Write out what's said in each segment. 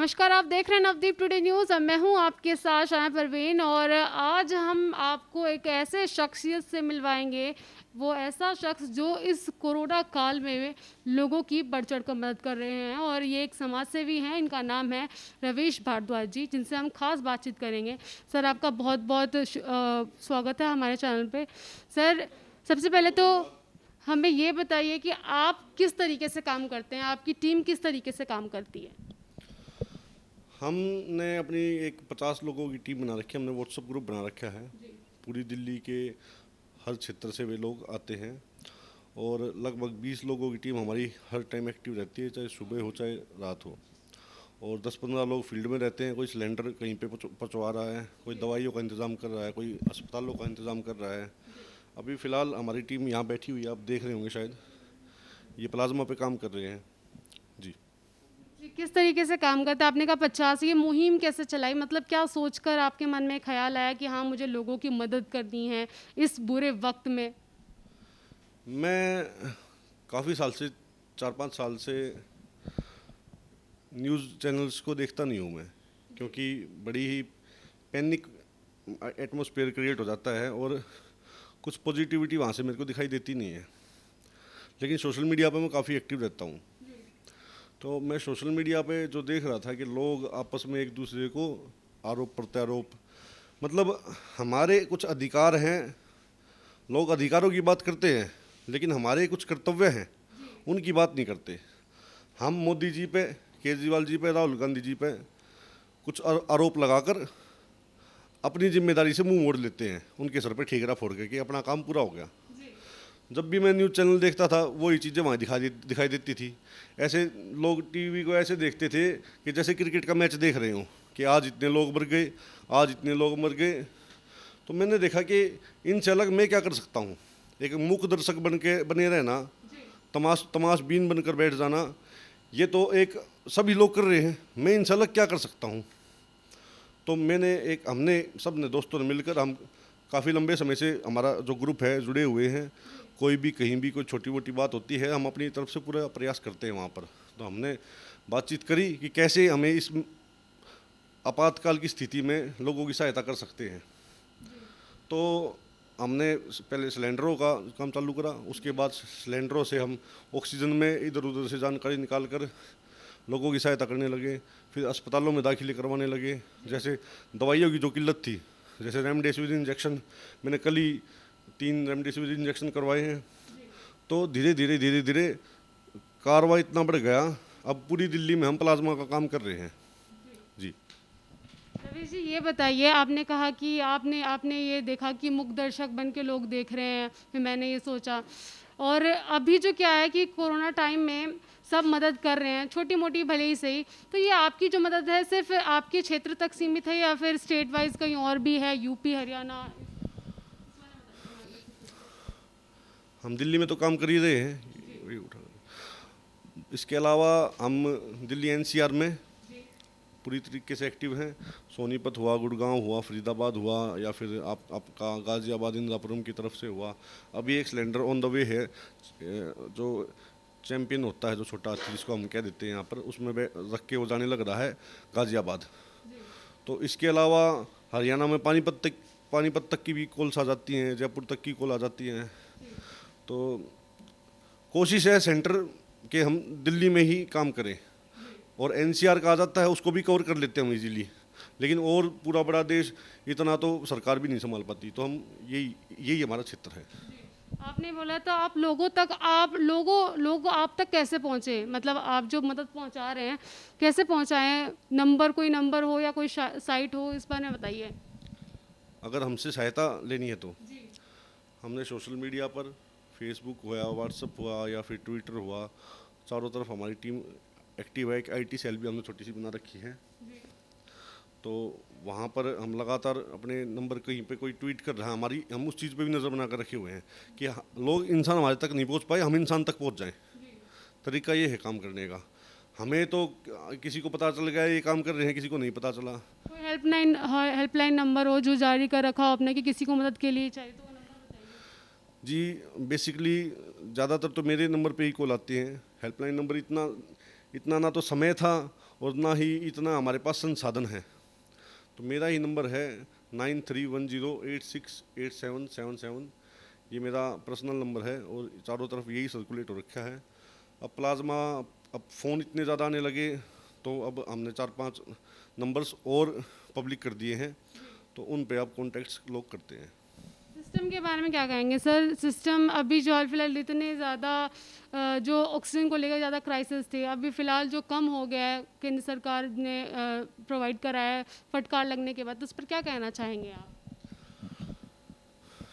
नमस्कार, आप देख रहे हैं नवदीप टुडे न्यूज़ और मैं हूं आपके साथ शाया परवीन। और आज हम आपको एक ऐसे शख्सियत से मिलवाएंगे, वो ऐसा शख्स जो इस कोरोना काल में लोगों की बढ़-चढ़ कर मदद कर रहे हैं। और ये एक समाज सेवी हैं, इनका नाम है रवीश भारद्वाज जी, जिनसे हम खास बातचीत करेंगे। सर, आपका बहुत-बहुत स्वागत है हमारे चैनल पे। सर, सबसे पहले तो हमें ये बताइए कि आप किस तरीके से काम करते हैं? आपकी टीम किस तरीके से काम करती है? हमने अपनी एक 50 लोगों की टीम बना रखी है। हमने व्हाट्सएप ग्रुप बना रखा है। पूरी दिल्ली के हर क्षेत्र से वे लोग आते हैं और लगभग 20 लोगों की टीम हमारी हर टाइम एक्टिव रहती है, चाहे सुबह हो चाहे रात हो। और 10-15 लोग फील्ड में रहते हैं। कोई सिलेंडर कहीं पे पहुंचवा रहा है, कोई दवाइयों का इंतज़ाम कर रहा है, कोई अस्पतालों का इंतज़ाम कर रहा है। अभी फ़िलहाल हमारी टीम यहाँ बैठी हुई है, आप देख रहे होंगे शायद, ये प्लाज्मा पे काम कर रहे हैं जी। जी, किस तरीके से काम करता है? आपने कहा 50, ये मुहिम कैसे चलाई? मतलब क्या सोचकर आपके मन में ख्याल आया कि हाँ, मुझे लोगों की मदद करनी है इस बुरे वक्त में? मैं काफ़ी साल से 4-5 साल से न्यूज़ चैनल्स को देखता नहीं हूँ मैं, क्योंकि बड़ी ही पैनिक एटमॉस्फेयर क्रिएट हो जाता है और कुछ पॉजिटिविटी वहाँ से मेरे को दिखाई देती नहीं है। लेकिन सोशल मीडिया पे मैं काफ़ी एक्टिव रहता हूँ, तो मैं सोशल मीडिया पे जो देख रहा था कि लोग आपस में एक दूसरे को आरोप प्रत्यारोप, मतलब हमारे कुछ अधिकार हैं, लोग अधिकारों की बात करते हैं, लेकिन हमारे कुछ कर्तव्य हैं उनकी बात नहीं करते। हम मोदी जी पे, केजरीवाल जी पे, राहुल गांधी जी पे कुछ आरोप लगाकर अपनी जिम्मेदारी से मुंह मोड़ लेते हैं, उनके सर पे ठीकरा फोड़ के कि अपना काम पूरा हो गया। जब भी मैं न्यूज़ चैनल देखता था वही चीज़ें वहाँ दिखाई देती थी। ऐसे लोग टीवी को ऐसे देखते थे कि जैसे क्रिकेट का मैच देख रहे हों, कि आज इतने लोग मर गए, आज इतने लोग मर गए। तो मैंने देखा कि इनसे अलग मैं क्या कर सकता हूँ। एक मूक दर्शक बने रहना, तमाश बीन बनकर बैठ जाना, ये तो एक सभी लोग कर रहे हैं, मैं इनसे अलग क्या कर सकता हूँ। तो हमने सब ने दोस्तों ने मिलकर, हम काफ़ी लंबे समय से हमारा जो ग्रुप है जुड़े हुए हैं। कोई भी कहीं भी कोई छोटी मोटी बात होती है, हम अपनी तरफ से पूरा प्रयास करते हैं वहाँ पर। तो हमने बातचीत करी कि कैसे हमें इस आपातकाल की स्थिति में लोगों की सहायता कर सकते हैं। तो हमने पहले सिलेंडरों का काम चालू करा, उसके बाद सिलेंडरों से हम ऑक्सीजन में इधर उधर से जानकारी निकाल कर लोगों की सहायता करने लगे। फिर अस्पतालों में दाखिले करवाने लगे। जैसे दवाइयों की जो किल्लत थी, जैसे रेमडेसिविर इंजेक्शन, मैंने कल ही 3 रेमडेसिविर इंजेक्शन करवाए हैं। तो धीरे धीरे कार्रवाई इतना बढ़ गया, अब पूरी दिल्ली में हम प्लाज्मा का काम कर रहे हैं जी। रवीश जी, ये बताइए, आपने कहा कि आपने आपने ये देखा कि मूक दर्शक बन के लोग देख रहे हैं, फिर मैंने ये सोचा। और अभी जो क्या है कि कोरोना टाइम में सब मदद कर रहे हैं, छोटी मोटी भले ही सही। तो ये आपकी जो मदद है सिर्फ आपके क्षेत्र तक सीमित है या फिर स्टेट वाइज कहीं और भी है, यूपी हरियाणा? हम दिल्ली में तो काम कर ही रहे हैं, वही उठा। इसके अलावा हम दिल्ली एनसीआर में पूरी तरीके से एक्टिव हैं। सोनीपत हुआ, गुड़गांव हुआ, फरीदाबाद हुआ, या फिर आपका गाज़ियाबाद इंदिरापुरम की तरफ से हुआ। अभी एक सिलेंडर ऑन द वे है, जो चैम्पियन होता है, जो छोटा हाथी जिसको हम कह देते हैं यहाँ पर, उसमें रख के वो जाने लग रहा है गाज़ियाबाद। तो इसके अलावा हरियाणा में पानीपत तक की भी कॉल्स आ जाती हैं, जयपुर तक की कॉल आ जाती हैं। तो कोशिश है सेंटर के हम दिल्ली में ही काम करें, और एनसीआर का आ जाता है उसको भी कवर कर लेते हैं हम इजीली। लेकिन और पूरा बड़ा देश इतना तो सरकार भी नहीं संभाल पाती, तो हम यही हमारा क्षेत्र है। आपने बोला तो आप लोगों तक, लोग आप तक कैसे पहुँचे? मतलब आप जो मदद पहुँचा रहे हैं, कैसे पहुँचाएँ? कोई नंबर हो या कोई साइट हो, इस बारे में बताइए। अगर हमसे सहायता लेनी है तो हमने सोशल मीडिया पर, फेसबुक हुआ, व्हाट्सअप हुआ, या फिर ट्विटर हुआ, चारों तरफ हमारी टीम एक्टिव है। एक आईटी सेल भी हमने छोटी सी बना रखी है। तो वहाँ पर हम लगातार अपने नंबर, कहीं पे कोई ट्वीट कर रहा है, हम उस चीज़ पे भी नज़र बना कर रखे हुए हैं कि लोग, इंसान हमारे तक नहीं पहुँच पाए, हम इंसान तक पहुँच जाएं। तरीका ये है काम करने का। हमें तो किसी को पता चल गया ये काम कर रहे हैं, किसी को नहीं पता चला। कोई हेल्पलाइन नंबर हो जो जारी कर रखा हो आपने कि किसी को मदद के लिए चाहिए तो वो नंबर बताइए। जी, बेसिकली ज़्यादातर तो मेरे नंबर पे ही कॉल आती हैं। हेल्पलाइन नंबर इतना ना तो समय था और ना ही इतना हमारे पास संसाधन है। तो मेरा ही नंबर है 9310868777। ये मेरा पर्सनल नंबर है और चारों तरफ यही सर्कुलेट हो रखा है। अब प्लाज्मा, अब फ़ोन इतने ज़्यादा आने लगे तो अब हमने 4-5 नंबर्स और पब्लिक कर दिए हैं, तो उन पे आप कॉन्टैक्ट्स लोग करते हैं। सिस्टम के बारे में क्या कहेंगे सर? सिस्टम अभी जो हाल फिलहाल इतने ज़्यादा जो ऑक्सीजन को लेकर ज़्यादा क्राइसिस थे, अभी फ़िलहाल जो कम हो गया है, केंद्र सरकार ने प्रोवाइड कराया है फटकार लगने के बाद, तो उस पर क्या कहना चाहेंगे आप?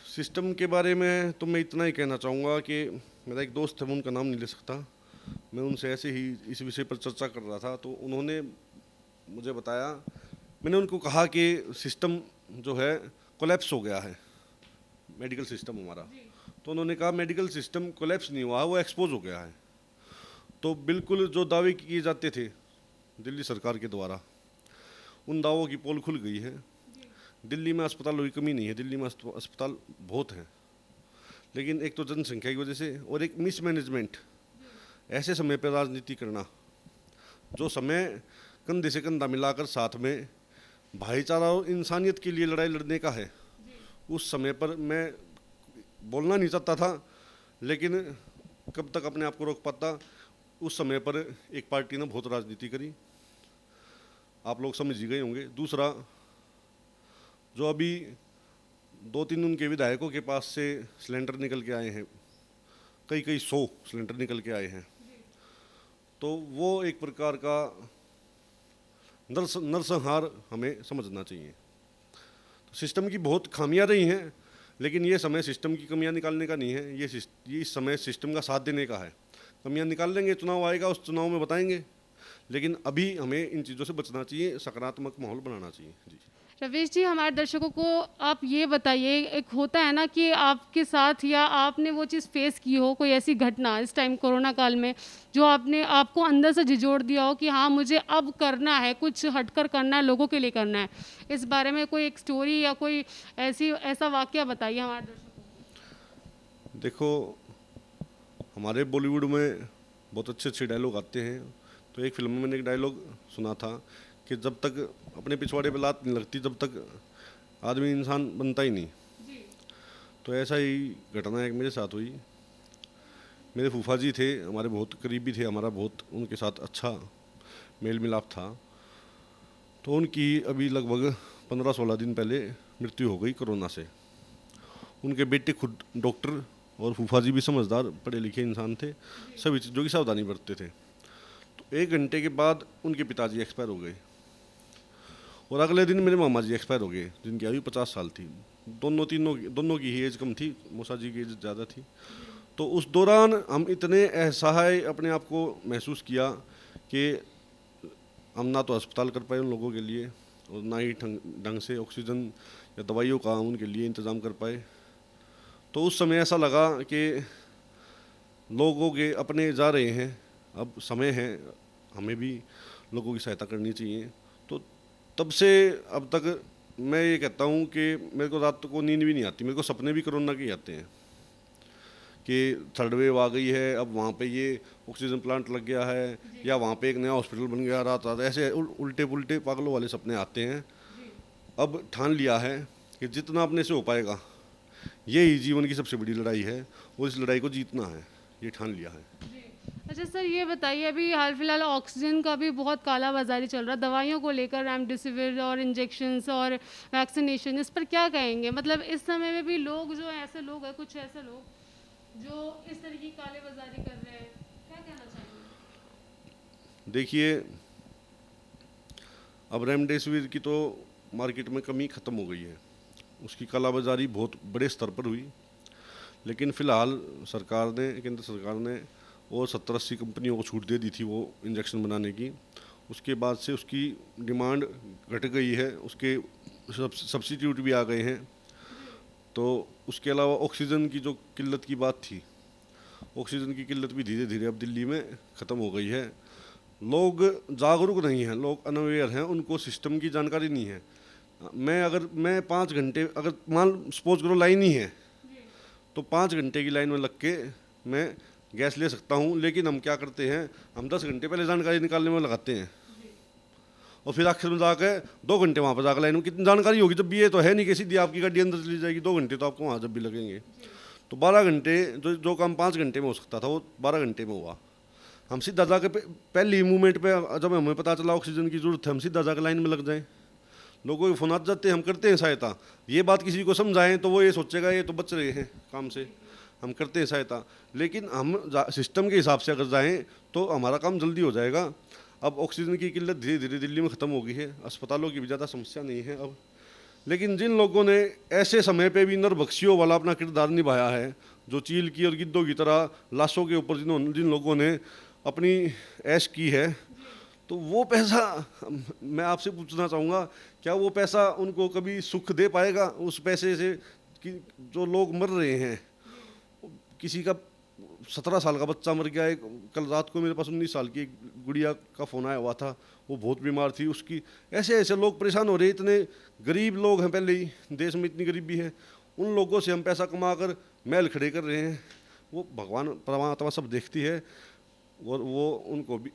सिस्टम के बारे में तो मैं इतना ही कहना चाहूँगा कि मेरा एक दोस्त है, मैं उनका नाम नहीं ले सकता, मैं उनसे ऐसे ही इस विषय पर चर्चा कर रहा था, तो उन्होंने मुझे बताया, मैंने उनको कहा कि सिस्टम जो है कोलैप्स हो गया है, मेडिकल सिस्टम हमारा। तो उन्होंने कहा मेडिकल सिस्टम कोलैप्स नहीं हुआ, वो एक्सपोज हो गया है। तो बिल्कुल जो दावे किए जाते थे दिल्ली सरकार के द्वारा, उन दावों की पोल खुल गई है। दिल्ली में अस्पतालों की कमी नहीं है, दिल्ली में अस्पताल बहुत हैं, लेकिन एक तो जनसंख्या की वजह से और एक मिसमैनेजमेंट, ऐसे समय पर राजनीति करना, जो समय कंधे से कंधा मिलाकर साथ में भाईचारा और इंसानियत के लिए लड़ाई लड़ने का है, उस समय पर मैं बोलना नहीं चाहता था, लेकिन कब तक अपने आप को रोक पाता। उस समय पर एक पार्टी ने बहुत राजनीति करी, आप लोग समझ ही गए होंगे। दूसरा, जो अभी 2-3 उनके विधायकों के पास से सिलेंडर निकल के आए हैं, कई 100 सिलेंडर निकल के आए हैं, तो वो एक प्रकार का नरसंहार हमें समझना चाहिए। तो सिस्टम की बहुत खामियां रही हैं, लेकिन ये समय सिस्टम की कमियां निकालने का नहीं है, ये इस समय सिस्टम का साथ देने का है। कमियां निकाल लेंगे, चुनाव आएगा, उस चुनाव में बताएंगे, लेकिन अभी हमें इन चीज़ों से बचना चाहिए, सकारात्मक माहौल बनाना चाहिए। जी रवीश जी, हमारे दर्शकों को आप ये बताइए, एक होता है ना कि आपके साथ या आपने वो चीज़ फेस की हो, कोई ऐसी घटना इस टाइम कोरोना काल में जो आपने आपको अंदर से झिझोड़ दिया हो कि हाँ मुझे अब करना है, कुछ हटकर करना है, लोगों के लिए करना है। इस बारे में कोई एक स्टोरी या कोई ऐसा वाकया बताइए हमारे दर्शकों को। देखो, हमारे बॉलीवुड में बहुत अच्छे अच्छे डायलॉग आते हैं। तो एक फिल्म में मैंने एक डायलॉग सुना था कि जब तक अपने पिछवाड़े पे लात नहीं लगती, तब तक आदमी इंसान बनता ही नहीं। तो ऐसा ही घटना एक मेरे साथ हुई। मेरे फूफा जी थे, हमारे बहुत करीबी थे, हमारा बहुत उनके साथ अच्छा मेल मिलाप था। तो उनकी अभी लगभग 15-16 दिन पहले मृत्यु हो गई कोरोना से। उनके बेटे खुद डॉक्टर और फूफा जी भी समझदार पढ़े लिखे इंसान थे, सभी चीज़ों की सावधानी बरतते थे। तो 1 घंटे के बाद उनके पिताजी एक्सपायर हो गए और अगले दिन मेरे मामा जी एक्सपायर हो गए, जिनकी आयु 50 साल थी। दोनों की ही एज कम थी, मौसा जी की एज ज़्यादा थी। तो उस दौरान हम इतने असहाय अपने आप को महसूस किया कि हम ना तो अस्पताल कर पाए उन लोगों के लिए, और ना ही ढंग से ऑक्सीजन या दवाइयों का उनके लिए इंतज़ाम कर पाए। तो उस समय ऐसा लगा कि लोगों के अपने जा रहे हैं, अब समय है हमें भी लोगों की सहायता करनी चाहिए। तो तब से अब तक मैं ये कहता हूँ कि मेरे को रात को नींद भी नहीं आती, मेरे को सपने भी कोरोना के आते हैं कि थर्ड वेव आ गई है, अब वहाँ पे ये ऑक्सीजन प्लांट लग गया है, या वहाँ पे एक नया हॉस्पिटल बन गया, रात रात ऐसे उल्टे पुल्टे पागलों वाले सपने आते हैं। अब ठान लिया है कि जितना अपने से हो पाएगा, यही जीवन की सबसे बड़ी लड़ाई है और इस लड़ाई को जीतना है, ये ठान लिया है। अच्छा सर, ये बताइए, अभी हाल फिलहाल ऑक्सीजन का भी बहुत काला बाजारी चल रहा है, दवाइयों को लेकर, रेमडेसिविर और इंजेक्शन्स और वैक्सीनेशन, इस पर क्या कहेंगे? मतलब इस समय में भी लोग जो हैं, ऐसे लोग हैं, कुछ ऐसे लोग जो इस तरह की काले बाजारी कर रहे हैं, क्या कहना चाहेंगे? देखिए, अब रेमडेसिविर की तो मार्केट में कमी ख़त्म हो गई है, उसकी कालाबाजारी बहुत बड़े स्तर पर हुई, लेकिन फ़िलहाल सरकार ने, केंद्र सरकार ने और 70-80 कंपनियों को छूट दे दी थी वो इंजेक्शन बनाने की। उसके बाद से उसकी डिमांड घट गई है, उसके सब्स्टिट्यूट भी आ गए हैं। तो उसके अलावा ऑक्सीजन की जो किल्लत की बात थी, ऑक्सीजन की किल्लत भी धीरे धीरे अब दिल्ली में ख़त्म हो गई है। लोग जागरूक नहीं हैं, लोग अनअवेयर हैं, उनको सिस्टम की जानकारी नहीं है। मैं 5 घंटे, अगर मान सपोज करो लाइन ही है, तो 5 घंटे की लाइन में लग के मैं गैस ले सकता हूँ, लेकिन हम क्या करते हैं, हम 10 घंटे पहले जानकारी निकालने में लगाते हैं। और फिर आखिर में जाकर 2 घंटे वहाँ पर जाकर लाइन में कितनी जानकारी होगी, जब भी ये तो है नहीं कि सीधी आपकी गाड़ी अंदर चली जाएगी, 2 घंटे तो आपको वहाँ जब भी लगेंगे। तो 12 घंटे जो काम 5 घंटे में हो सकता था वो 12 घंटे में हुआ। हम सीधा जाकर पहली मूवमेंट पे जब हमें पता चला ऑक्सीजन की ज़रूरत है, हम सीधा जाकर लाइन में लग जाएं। लोगों के फ़ोन आ जाते हैं, हम करते हैं सहायता। ये बात किसी को समझाएं तो वो ये सोचेगा ये तो बच रहे हैं काम से, हम करते हैं सहायता। लेकिन हम सिस्टम के हिसाब से अगर जाएं तो हमारा काम जल्दी हो जाएगा। अब ऑक्सीजन की किल्लत धीरे धीरे दिल्ली में ख़त्म हो गई है, अस्पतालों की भी ज़्यादा समस्या नहीं है अब। लेकिन जिन लोगों ने ऐसे समय पे भी नरभक्षियों वाला अपना किरदार निभाया है, जो चील की और गिद्धों की तरह लाशों के ऊपर जिन लोगों ने अपनी ऐश की है, तो वो पैसा मैं आपसे पूछना चाहूँगा, क्या वो पैसा उनको कभी सुख दे पाएगा? उस पैसे से कि जो लोग मर रहे हैं, किसी का 17 साल का बच्चा मर गया है। कल रात को मेरे पास 19 साल की एक गुड़िया का फ़ोन आया हुआ था, वो बहुत बीमार थी, उसकी ऐसे ऐसे लोग परेशान हो रहे हैं। इतने गरीब लोग हैं, पहले ही देश में इतनी गरीबी है, उन लोगों से हम पैसा कमा कर महल खड़े कर रहे हैं। वो भगवान परमात्मा सब देखती है और वो उनको भी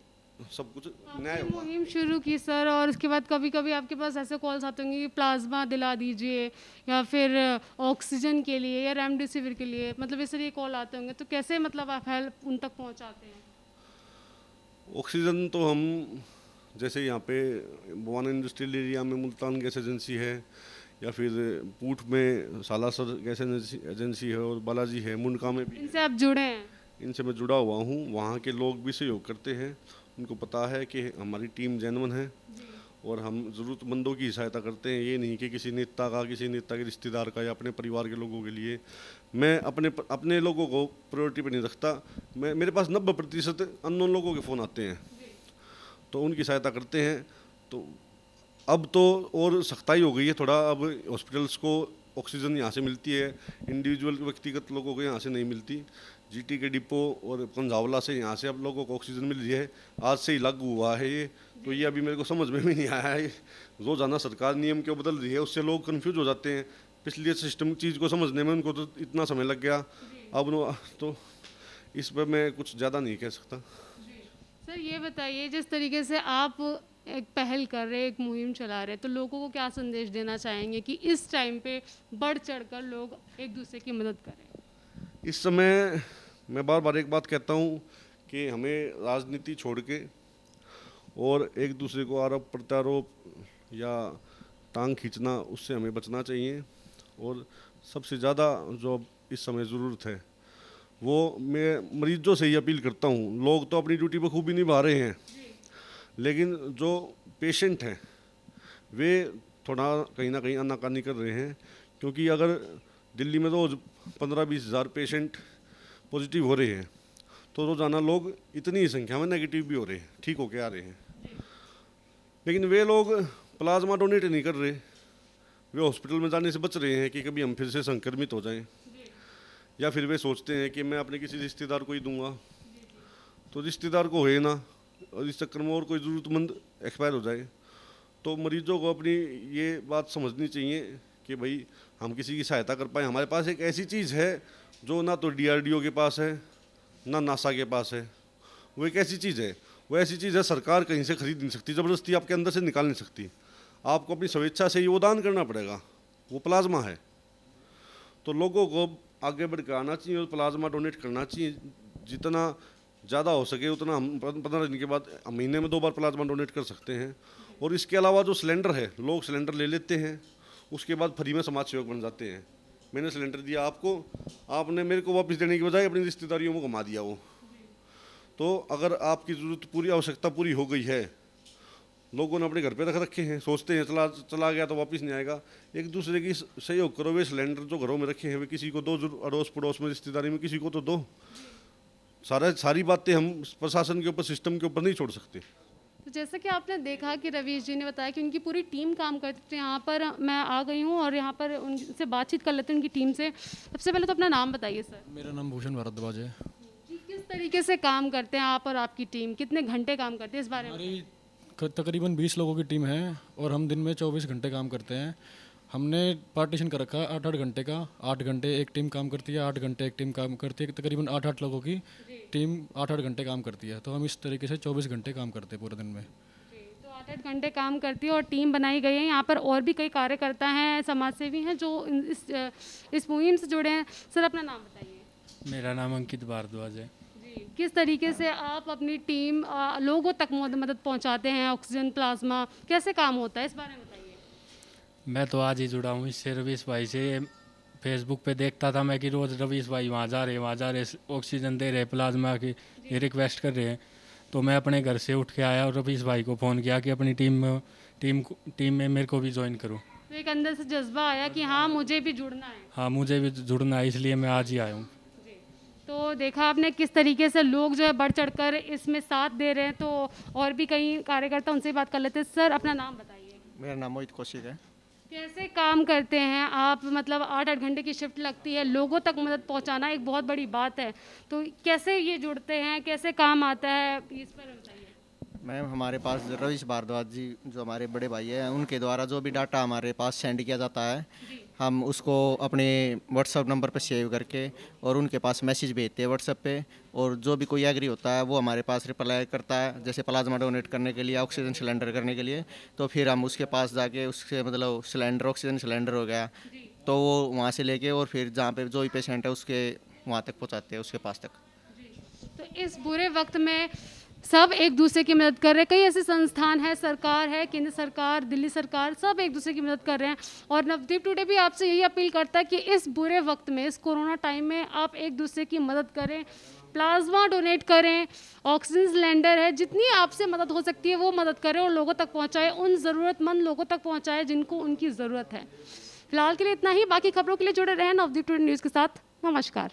सब कुछ न्याय आपने होगा। मुहिम शुरू की सर, और उसके बाद कभी कभी आपके पास ऐसे कॉल्स आते होंगे कि प्लाज्मा दिला दीजिए या फिर ऑक्सीजन के लिए या रेमडेसिविर के लिए, मतलब इस तरह कॉल आते होंगे, तो कैसे मतलब आप हेल्प उन तक पहुंचाते हैं? ऑक्सीजन तो हम जैसे यहाँ पे बवाना इंडस्ट्रियल एरिया में मुल्तान गैस एजेंसी है, या फिर पूठ में सालासर गैस एजेंसी है, और बालाजी है, मुंडका में भी इनसे आप जुड़े हैं? इनसे मैं जुड़ा हुआ हूँ। वहाँ के लोग भी सहयोग करते हैं, उनको पता है कि हमारी टीम जेन्युइन है और हम ज़रूरतमंदों की सहायता करते हैं। ये नहीं कि किसी नेता के रिश्तेदार का या अपने परिवार के लोगों के लिए। मैं अपने लोगों को प्रायोरिटी पे नहीं रखता। मेरे पास 90% अननोन लोगों के फ़ोन आते हैं, तो उनकी सहायता करते हैं। तो अब तो और सख्ताई हो गई है थोड़ा, अब हॉस्पिटल्स को ऑक्सीजन यहाँ से मिलती है, इंडिविजुअल व्यक्तिगत लोगों को यहाँ से नहीं मिलती। जीटी के डिपो और पंजावला से यहाँ से अब लोगों को ऑक्सीजन मिल रही है। आज से ही लागू हुआ है ये, तो ये अभी मेरे को समझ में भी नहीं आया है। रोजाना सरकार नियम क्यों बदल रही है, उससे लोग कन्फ्यूज हो जाते हैं। पिछले सिस्टम चीज़ को समझने में उनको तो इतना समय लग गया, अब तो इस पर मैं कुछ ज़्यादा नहीं कह सकता। सर ये बताइए, जिस तरीके से आप एक पहल कर रहे हैं, एक मुहिम चला रहे हैं, तो लोगों को क्या संदेश देना चाहेंगे कि इस टाइम पे बढ़ चढ़कर लोग एक दूसरे की मदद करें? इस समय मैं बार बार एक बात कहता हूँ कि हमें राजनीति छोड़ के और एक दूसरे को आरोप प्रत्यारोप या टांग खींचना, उससे हमें बचना चाहिए। और सबसे ज़्यादा जो अब इस समय ज़रूरत है वो मैं मरीजों से ही अपील करता हूँ। लोग तो अपनी ड्यूटी बखूबी निभा रहे हैं, लेकिन जो पेशेंट हैं वे थोड़ा कहीं ना कहीं आनाकानी कर रहे हैं। क्योंकि अगर दिल्ली में रोज़ 15-20 हज़ार पेशेंट पॉजिटिव हो रहे हैं, तो रोज़ाना लोग इतनी ही संख्या में नेगेटिव भी हो रहे हैं, ठीक होके आ रहे हैं। लेकिन वे लोग प्लाज्मा डोनेट नहीं कर रहे, वे हॉस्पिटल में जाने से बच रहे हैं कि कभी हम फिर से संक्रमित हो जाएं, या फिर वे सोचते हैं कि मैं अपने किसी रिश्तेदार को ही दूंगा, तो रिश्तेदार को है ना, और इस चक्कर में और कोई ज़रूरतमंद एक्सपायर हो जाए। तो मरीजों को अपनी ये बात समझनी चाहिए कि भाई हम किसी की सहायता कर पाए। हमारे पास एक ऐसी चीज़ है जो ना तो DRDO के पास है ना नासा के पास है। वो एक ऐसी चीज़ है, वो ऐसी चीज़ है सरकार कहीं से खरीद नहीं सकती, ज़बरदस्ती आपके अंदर से निकाल नहीं सकती। आपको अपनी स्वेच्छा से ही वो दान करना पड़ेगा, वो प्लाज्मा है। तो लोगों को आगे बढ़ के आना चाहिए और प्लाज्मा डोनेट करना चाहिए। जितना ज़्यादा हो सके उतना हम 15 दिन के बाद महीने में 2 बार प्लाज्मा डोनेट कर सकते हैं। और इसके अलावा जो सिलेंडर है, लोग सिलेंडर ले लेते हैं, उसके बाद फ्री में समाज सेवक बन जाते हैं। मैंने सिलेंडर दिया आपको, आपने मेरे को वापस देने की बजाय अपनी रिश्तेदारियों में घुमा दिया वो। तो अगर आपकी ज़रूरत पूरी, आवश्यकता पूरी हो गई है, लोगों ने अपने घर पे रख रखे हैं, सोचते हैं चला गया तो वापस नहीं आएगा, एक दूसरे की सहयोग करो। वे सिलेंडर जो घरों में रखे हैं वे किसी को दो, अड़ोस पड़ोस में रिश्तेदारी में किसी को तो दो। सारी बातें हम प्रशासन के ऊपर, सिस्टम के ऊपर नहीं छोड़ सकते। तो जैसा कि आपने देखा कि रवीश जी ने बताया कि उनकी पूरी टीम काम करती है। यहाँ पर मैं आ गई हूँ और यहाँ पर उनसे बातचीत कर लेते हैं उनकी टीम से। सबसे पहले तो अपना नाम बताइए सर। मेरा नाम भूषण भारद्वाज है। कि किस तरीके से काम करते हैं आप और आपकी टीम, कितने घंटे काम करते हैं, इस बारे में? हमारी तकरीबन 20 लोगों की टीम है और हम दिन में 24 घंटे काम करते हैं। हमने पार्टीशन कर रखा है 8-8 घंटे का। 8 घंटे एक टीम काम करती है, 8 घंटे एक टीम काम करती है। तकरीबन 8-8 लोगों की टीम 8-8 घंटे काम करती है। तो हम इस तरीके से 24 घंटे काम करते हैं पूरे दिन में। तो 8-8 घंटे काम करती है और टीम बनाई गई है। यहाँ पर और भी कई कार्यकर्ता हैं, समाजसेवी हैं जो इस मुहिम से जुड़े हैं। सर अपना नाम बताइए। मेरा नाम अंकित भारद्वाज है। जी, किस तरीके से आप अपनी टीम लोगों तक मदद पहुँचाते हैं? ऑक्सीजन, प्लाज्मा, कैसे काम होता है, इस बारे में बताइए। मैं तो आज ही जुड़ा हूँ इससे, रवीश भाई से। फेसबुक पे देखता था मैं कि रोज़ रवीश भाई वहाँ जा रहे, ऑक्सीजन दे रहे, प्लाज्मा की ये रिक्वेस्ट कर रहे हैं। तो मैं अपने घर से उठ के आया और रवीश भाई को फ़ोन किया कि अपनी टीम में मेरे को भी ज्वाइन करो। तो एक अंदर से जज्बा आया कि हाँ मुझे भी जुड़ना है। हाँ, मुझे भी जुड़ना है, इसलिए मैं आज ही आया हूँ। तो देखा आपने किस तरीके से लोग जो है बढ़ चढ़कर इसमें साथ दे रहे हैं। तो और भी कई कार्यकर्ता, उनसे बात कर लेते हैं। सर अपना नाम बताइए। मेरा नाम मोहित कौशिक है। कैसे काम करते हैं आप? मतलब 8-8 घंटे की शिफ्ट लगती है, लोगों तक मदद पहुंचाना एक बहुत बड़ी बात है। तो कैसे ये जुड़ते हैं, कैसे काम आता है, इस पर बताइए। मैम, हमारे पास रवीश भारद्वाज जी जो हमारे बड़े भाई हैं, उनके द्वारा जो भी डाटा हमारे पास सेंड किया जाता है, हम उसको अपने व्हाट्सएप नंबर पर सेव करके और उनके पास मैसेज भेजते हैं व्हाट्सएप पे। और जो भी कोई एग्री होता है वो हमारे पास रिप्लाई करता है, जैसे प्लाज्मा डोनेट करने के लिए, ऑक्सीजन सिलेंडर करने के लिए। तो फिर हम उसके पास जाके उससे मतलब सिलेंडर, ऑक्सीजन सिलेंडर हो गया तो वो वहाँ से लेके और फिर जहाँ पे जो भी पेशेंट है उसके वहाँ तक पहुँचाते हैं, उसके पास तक। तो इस बुरे वक्त में सब एक दूसरे की मदद कर रहे हैं। कई ऐसे संस्थान है, सरकार है, केंद्र सरकार, दिल्ली सरकार, सब एक दूसरे की मदद कर रहे हैं। और नवदीप टुडे भी आपसे यही अपील करता है कि इस बुरे वक्त में, इस कोरोना टाइम में आप एक दूसरे की मदद करें, प्लाज्मा डोनेट करें, ऑक्सीजन सिलेंडर है, जितनी आपसे मदद हो सकती है वो मदद करें और लोगों तक पहुँचाएँ, उन ज़रूरतमंद लोगों तक पहुँचाएँ जिनको उनकी ज़रूरत है। फिलहाल के लिए इतना ही। बाकी खबरों के लिए जुड़े रहें नवदीप टुडे न्यूज़ के साथ। नमस्कार।